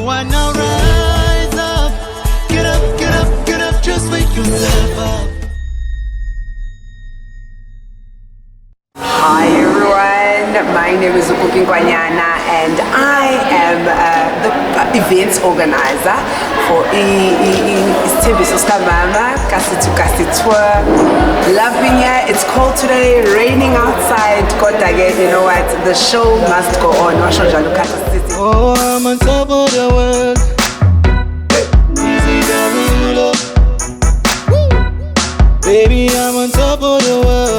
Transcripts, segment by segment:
wanna rise up. Get up, get up, get up, just wake yourself up. Hi everyone, my name is Kwanyana and I am the events organizer for Isithembiso Sikamama Tour. Love being here. It's cold today, raining outside. God again, you know what? The show must go on. Oh, I'm on top of the world. Baby, I'm on top of the world.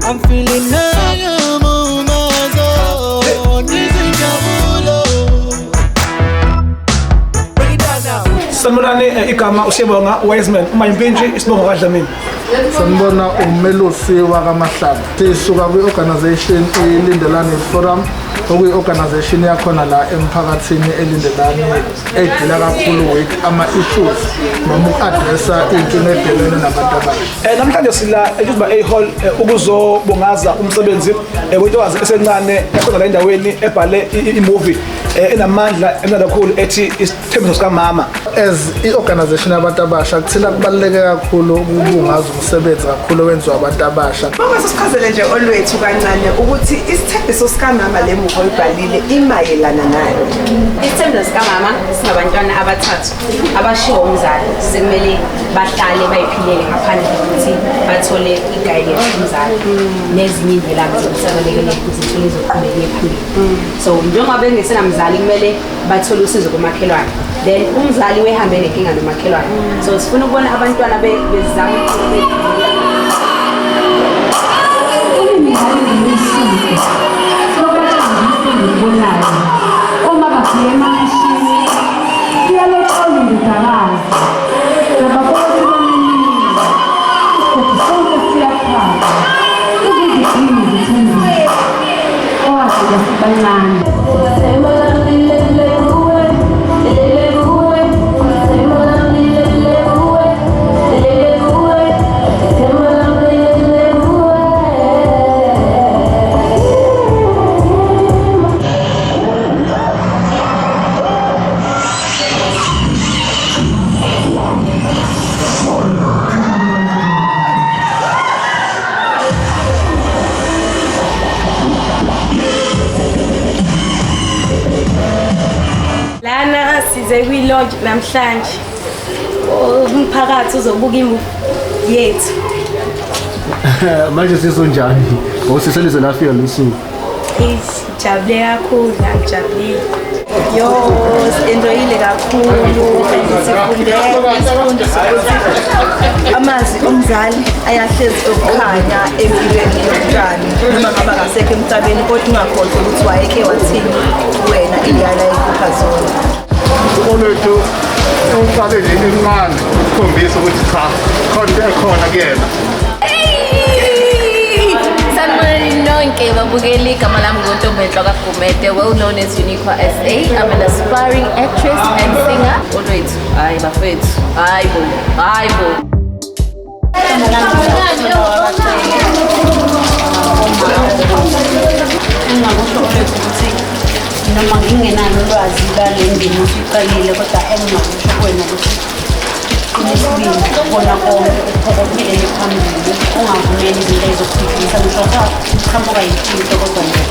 I'm feeling high, I'm on my zone. Sanibonani igama usiyabonga Wiseman umayimpintshi isibongo kaDlamini. Sanibona umelusi wakamahlaba. Sisuka kwi-organization Lindelani Youth Forum, okuyi-organization yakhona la emphakathini eLindelani edila kakhulu with ama-issues noma uku-addressa inkinga edilene nabantu abasha. Namhlanje sila eJuba A Hall ukuzobongaza umsebenzi wentokazi esencane ekhona la endaweni ebhale i-movie enamandla emnakakhulu ethi Isithembiso Sikamama. As i-organization yabantu abasha kuthina kubaluleke kakhulu ukubungaza umsebenzi kakhulu owenziwa abantu abasha. Mama sisichazele nje olwethu kancane ukuthi Isithembiso Sikamama le movie oyibhalile imayelana nayo. Isithembiso Sikamama sinabantwana abathathu abashiwo umzali sekumele bahlale bayiphilele ngaphandle kokuthi bathole i-guidance kumzali nezinye indlela zokusekelekela ukuthi ithole izoqhubeka phambili. So njengoba bengesenamzali kumele bathole usizo kumakhelwane. Then umzali wehambe nenkinga nomakhelwane. So sifuna ukubona abantwana bezama lana size kwi-lodge namhlanje umphakathi uzobuka imuvi yethu. Manje sizonjani? Ngosiselizwe lafika lusuku. Sijabule kakhulu, ngijabulile. Yo, enjoyile kakhulu. Sifunde amazwi omzali ayahlezi okukhanya empilweni yomntwana noma ngaba ngasekho emhlabeni kodwa ungakhohlwa ukuthi wayeke wathini wena iyala ekhupha zona. Olwethu uqale nje incane ukukhombisa ukuthi cha khona ekhona kuyena. Sanibonani nonke babukeli, igama lami nguNtombela kaGumede, well known as Uniqua SA. I'm an aspiring actress and singer. Olwethu, hayi bafethu, hayi bo. Noma ngingenalo ulwazi lale ndima usiqalile kodwa engingakusho kuwena ukuthi kunesibindi khona konke ukuphokophelele phambili ungavumeli izinto ezokuphikisa ngisho qhamuka yimfihlo kodwa nje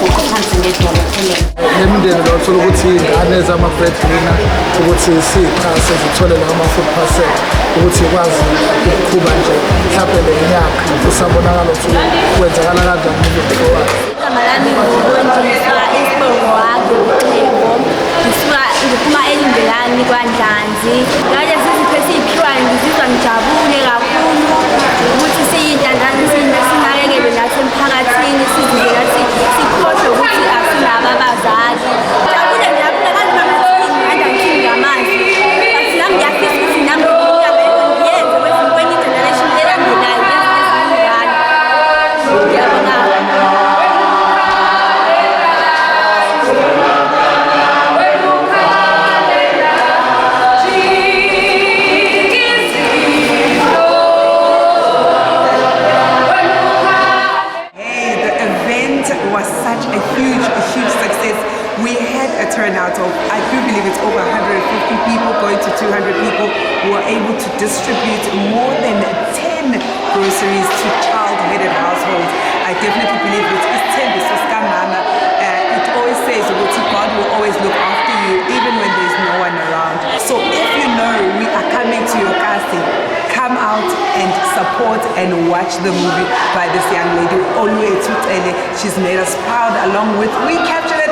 uguqe phansi ngedolo uphulele. Nemindeni lothola ukuthi ingane zama-breadwinner ukuthi siy'xhase zithole lawo ama-food parcel ukuthi ikwazi ukuqhuba nje mhlawumbe le minyaka usabonakala ukuthi kwenzakala kanjani umlilo wakhe. Igama lami nguNdisa isibongo wakho uChembo. Ngiphuma eLindelani kwaNdlanzi. Ngaje siziphe siyiphiwayo ngizizwa ngijabule kakhulu ukuthi siyintandane sinakekelwe nathi emphakathini sizizwe ngathi sikhohlwe ukuthi asinabo abazali. Ngijabule kanti noma ngingangithini ngamanzi. But nami ngiyafisa ukuthi nami ngiyenze kwenye generation elandelayo ngiyabonga. of, I do believe it's over 150 people, going to 200 people, who are able to distribute more than 10 groceries to child-headed households. I definitely believe it's Isithembiso Sikamama. It always says God will always look after you even when there's no one around. So if you know we are coming to your casting, come out and support and watch the movie by this young lady. Always, she's made us proud, along with We Captured It